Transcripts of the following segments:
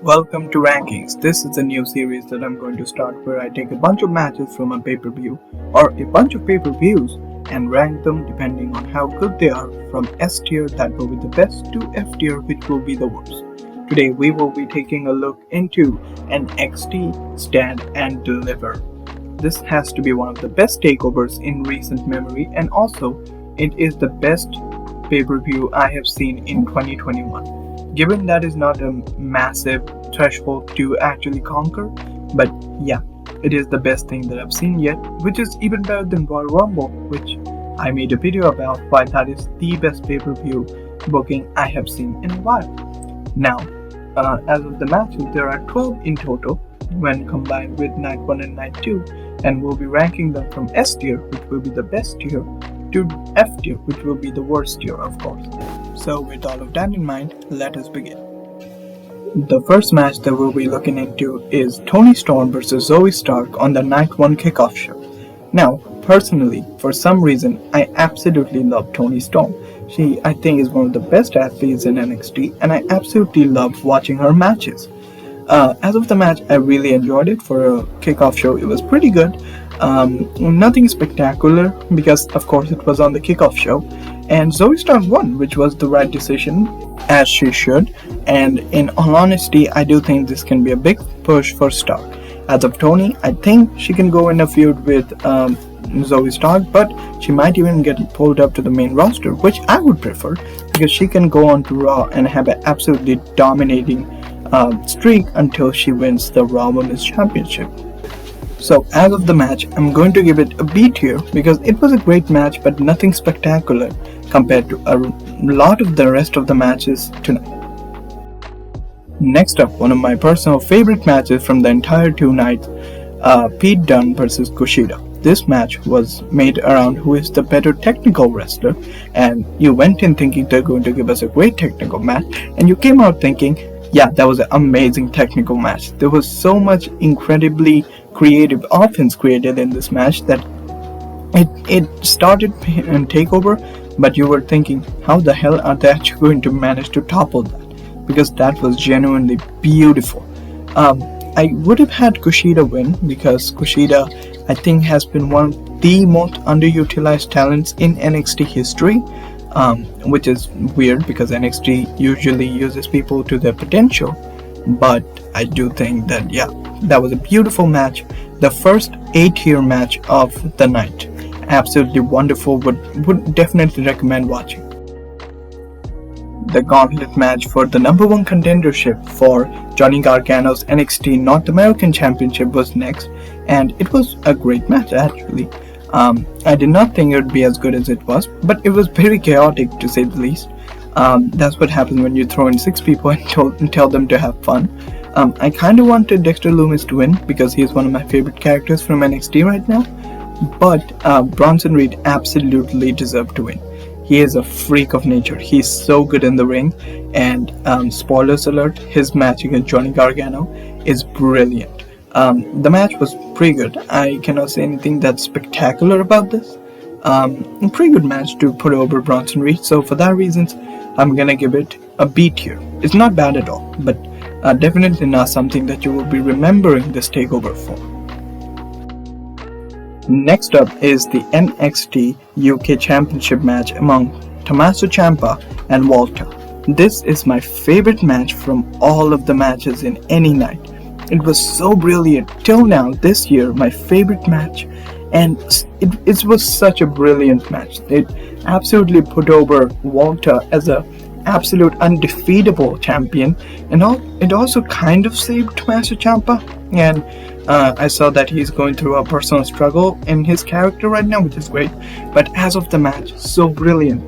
Welcome to Rankings. This is a new series that I'm going to start where I take a bunch of matches from a pay-per-view or a bunch of pay-per-views and rank them depending on how good they are, from S tier, that will be the best, to F tier, which will be the worst. Today we will be taking a look into NXT Stand and Deliver. This has to be one of the best takeovers in recent memory, and also it is the best pay-per-view I have seen in 2021. Given that is not a massive threshold to actually conquer, but yeah, it is the best thing that I've seen yet, which is even better than Royal Rumble, which I made a video about why that is the best pay-per-view booking I have seen in a while. Now, as of the matches, there are 12 in total when combined with Night 1 and Night 2, and we'll be ranking them from S tier, which will be the best tier, to F tier, which will be the worst tier, of course. So with all of that in mind, let us begin. The first match that we'll be looking into is Toni Storm vs Zoe Stark on the Night 1 kickoff show. Now, personally, for some reason, I absolutely love Toni Storm. She, I think, is one of the best athletes in NXT, and I absolutely love watching her matches. As of the match, I really enjoyed it. For a kickoff show, it was pretty good. Nothing spectacular because, of course, it was on the kickoff show. And Zoe Stark won, which was the right decision, as she should. And in all honesty, I do think this can be a big push for Stark. As of Toni, I think she can go in a feud with Zoe Stark, but she might even get pulled up to the main roster, which I would prefer, because she can go on to Raw and have an absolutely dominating streak until she wins the Raw Women's Championship. So as of the match, I'm going to give it a B tier because it was a great match, but nothing spectacular compared to a lot of the rest of the matches tonight. Next up, one of my personal favorite matches from the entire two nights, Pete Dunne vs Kushida. This match was made around who is the better technical wrestler, and you went in thinking they're going to give us a great technical match, and you came out thinking, yeah, that was an amazing technical match. There was so much incredibly creative offense created in this match that it started in TakeOver, but you were thinking, how the hell are they actually going to manage to topple that? Because that was genuinely beautiful. I would have had Kushida win because Kushida, I think, has been one of the most underutilized talents in NXT history, which is weird because NXT usually uses people to their potential. But I do think that, yeah, that was a beautiful match. The first 8-tier match of the night. Absolutely wonderful. Would definitely recommend watching. The gauntlet match for the number 1 contendership for Johnny Gargano's NXT North American Championship was next, and it was a great match actually. I did not think it would be as good as it was, but it was very chaotic to say the least. That's what happens when you throw in 6 people and tell them to have fun. I kind of wanted Dexter Lumis to win because he's one of my favorite characters from NXT right now, but Bronson Reed absolutely deserved to win. He is a freak of nature. He's so good in the ring, and spoilers alert, his match against Johnny Gargano is brilliant. The match was pretty good. I cannot say anything that's spectacular about this. A pretty good match to put over Bronson Reed, so for that reasons, I'm gonna give it a B tier. It's not bad at all, but definitely not something that you will be remembering this takeover for. Next up is the NXT UK Championship match among Tommaso Ciampa and Walter. This is my favorite match from all of the matches in any night. It was so brilliant. Till now, this year, my favorite match, and it was such a brilliant match. It absolutely put over Walter as a absolute undefeatable champion, and it also kind of saved Tommaso Ciampa. And I saw that he's going through a personal struggle in his character right now, which is great. But as of the match, so brilliant.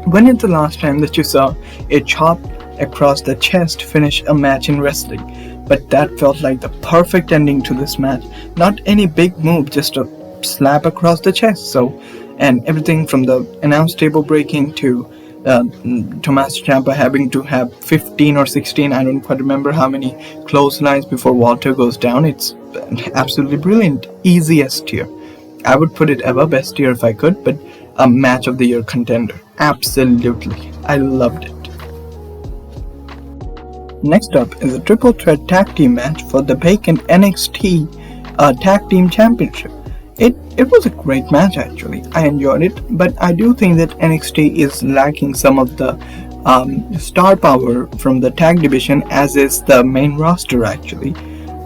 When is the last time that you saw a chop across the chest finish a match in wrestling? But that felt like the perfect ending to this match. Not any big move, just a slap across the chest. So, and everything from the announce table breaking to Tommaso Ciampa having to have 15 or 16, I don't quite remember how many clotheslines before Walter goes down. It's absolutely brilliant. Easy S tier. I would put it above S tier if I could, but a match of the year contender. Absolutely. I loved it. Next up is a triple threat tag team match for the vacant NXT Tag Team Championship. It was a great match actually. I enjoyed it, but I do think that NXT is lacking some of the star power from the tag division, as is the main roster actually.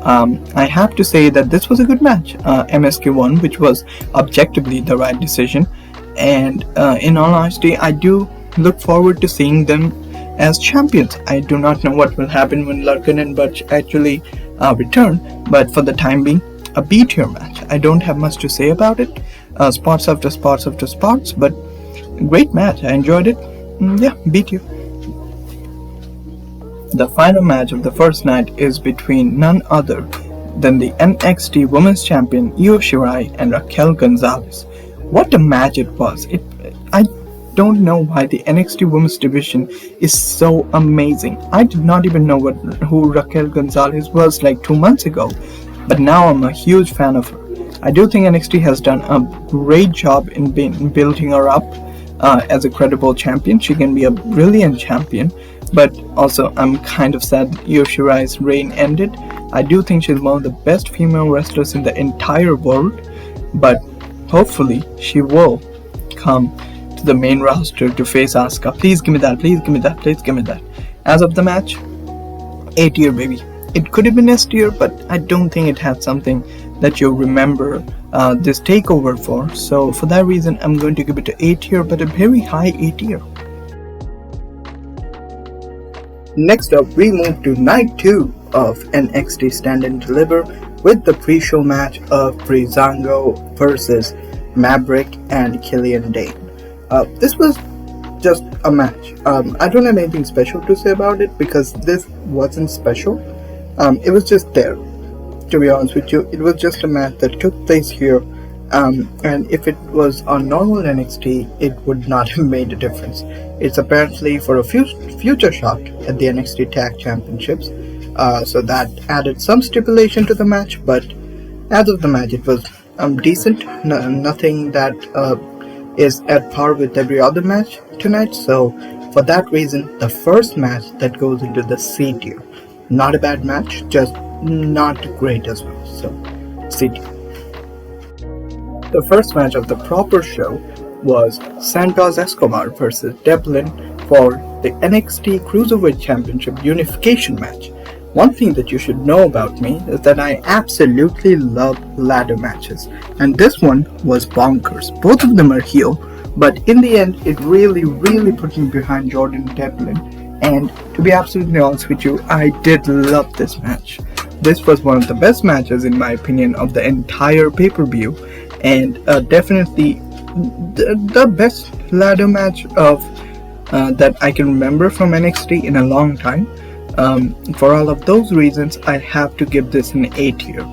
I have to say that this was a good match. MSK won, which was objectively the right decision, and in all honesty, I do look forward to seeing them as champions. I do not know what will happen when Larkin and Butch actually return, but for the time being, a B-tier match. I don't have much to say about it. Spots after spots after spots, but great match. I enjoyed it. Yeah, B-tier. The final match of the first night is between none other than the NXT Women's Champion Io Shirai and Raquel Gonzalez. What a match it was! I don't know why the NXT Women's division is so amazing. I did not even know who Raquel Gonzalez was like 2 months ago, but now I'm a huge fan of her. I do think NXT has done a great job in building her up as a credible champion. She can be a brilliant champion, but also I'm kind of sad Io Shirai's reign ended. I do think she's one of the best female wrestlers in the entire world, but hopefully she will come to the main roster to face Asuka. Please give me that, please give me that, please give me that. As of the match, A tier baby. It could have been S tier, but I don't think it had something that you remember this takeover for. So for that reason, I'm going to give it an A tier, but a very high A tier. Next up, we move to night 2 of NXT Stand and Deliver with the pre-show match of Breezango versus Maverick and Killian Dane. This was just a match. I don't have anything special to say about it because this wasn't special. It was just there, to be honest with you. It was just a match that took place here, and if it was on normal NXT, it would not have made a difference. It's apparently for a future shot at the NXT Tag Championships, so that added some stipulation to the match, but as of the match, it was decent. Nothing that is at par with every other match tonight, so for that reason, the first match that goes into the C tier. Not a bad match, just not great as well, so C tier. The first match of the proper show was Santos Escobar versus Devlin for the NXT Cruiserweight Championship Unification match. One thing that you should know about me is that I absolutely love ladder matches, and this one was bonkers. Both of them are heel, but in the end, it really put me behind Jordan Devlin. And to be absolutely honest with you, I did love this match. This was one of the best matches in my opinion of the entire pay-per-view, and definitely the best ladder match of that I can remember from NXT in a long time. For all of those reasons, I have to give this an A tier,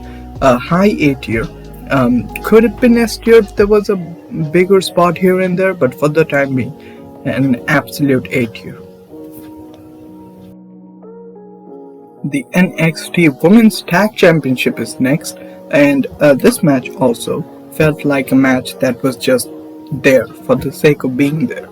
a high A tier. Could have been S tier if there was a bigger spot here and there, but for the time being, an absolute A tier. The NXT Women's Tag Championship is next, and this match also felt like a match that was just there for the sake of being there.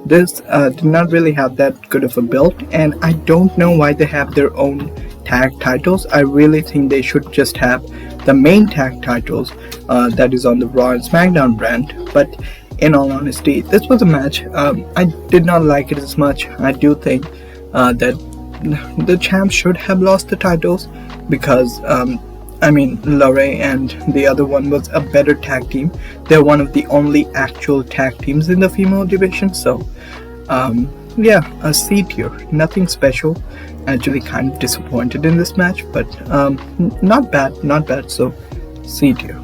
This did not really have that good of a build, and I don't know why they have their own tag titles. I really think they should just have the main tag titles that is on the Raw and SmackDown brand, but in all honesty, this was a match. I did not like it as much. I do think that the champs should have lost the titles because Lorray and the other one was a better tag team. They're one of the only actual tag teams in the female division, so a C tier. Nothing special. Actually kind of disappointed in this match, but not bad, so C tier.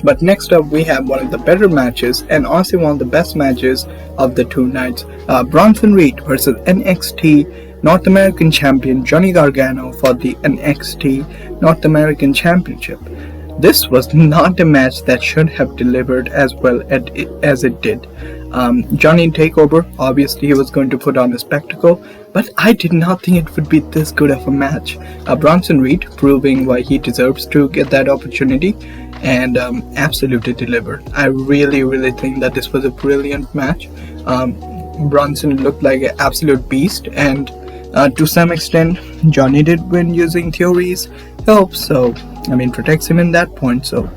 But next up, we have one of the better matches, and honestly one of the best matches of the two nights. Bronson Reed versus NXT North American Champion Johnny Gargano for the NXT North American Championship. This was not a match that should have delivered as well as it did. Johnny TakeOver, obviously he was going to put on a spectacle, but I did not think it would be this good of a match. Bronson Reed proving why he deserves to get that opportunity, and absolutely delivered. I really think that this was a brilliant match. Bronson looked like an absolute beast, and To some extent, Johnny did win using theories, helps, so protects him in that point. So,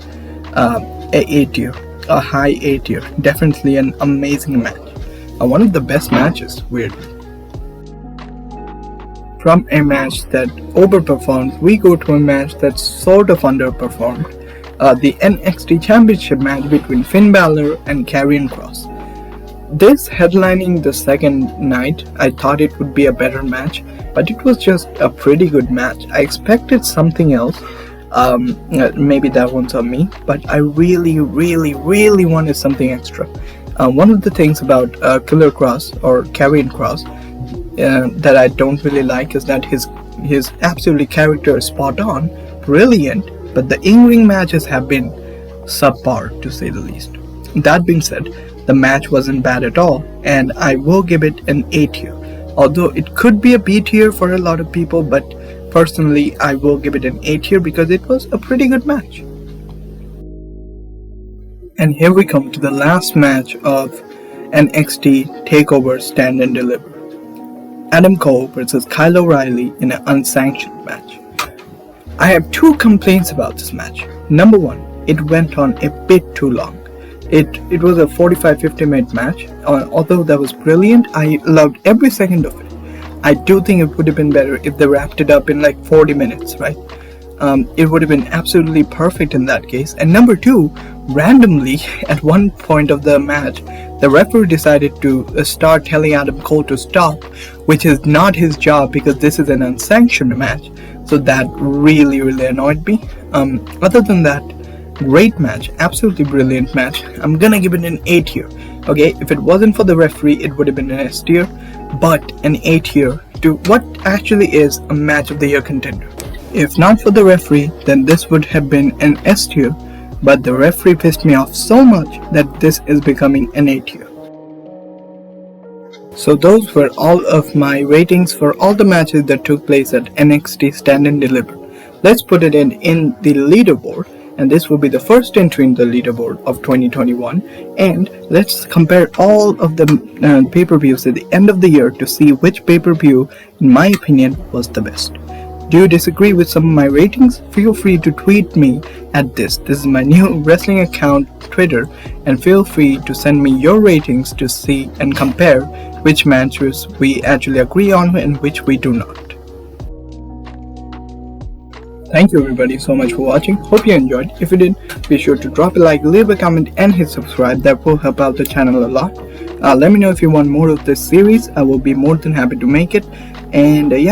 a A tier, a high A tier, definitely an amazing match. One of the best matches, weirdly. From a match that overperformed, we go to a match that sort of underperformed. The NXT Championship match between Finn Balor and Karrion Kross. This headlining the second night, I thought it would be a better match, but it was just a pretty good match. I expected something else. Maybe that one's on me, but I really wanted something extra. One of the things about Killer Kross or Karrion Kross that I don't really like is that his absolutely character is spot on, brilliant, but the in-ring matches have been subpar, to say the least. That being said, the match wasn't bad at all, and I will give it an A tier. Although it could be a B tier for a lot of people, but personally I will give it an A tier because it was a pretty good match. And here we come to the last match of NXT TakeOver Stand and Deliver. Adam Cole versus Kyle O'Reilly in an unsanctioned match. I have two complaints about this match. Number one, it went on a bit too long. It was a 45-50 minute match. Although that was brilliant, I loved every second of it. I do think it would have been better if they wrapped it up in like 40 minutes, right? It would have been absolutely perfect in that case. And number two, randomly at one point of the match, the referee decided to start telling Adam Cole to stop, which is not his job because this is an unsanctioned match. So that really annoyed me. Other than that, great match, absolutely brilliant match. I'm gonna give it an A tier. Okay, if it wasn't for the referee, it would have been an S tier, but an A tier to what actually is a match of the year contender. If not for the referee, then this would have been an S tier, but the referee pissed me off so much that this is becoming an A tier. So those were all of my ratings for all the matches that took place at NXT Stand and Deliver. Let's put it in the leaderboard, and this will be the first entry in the leaderboard of 2021, and let's compare all of the pay-per-views at the end of the year to see which pay-per-view, in my opinion, was the best. Do you disagree with some of my ratings? Feel free to tweet me at this. This is my new wrestling account, Twitter, and feel free to send me your ratings to see and compare which matches we actually agree on and which we do not. Thank you everybody so much for watching. Hope you enjoyed. If you did, be sure to drop a like, leave a comment and hit subscribe. That will help out the channel a lot. Let me know if you want more of this series. I will be more than happy to make it. And yeah.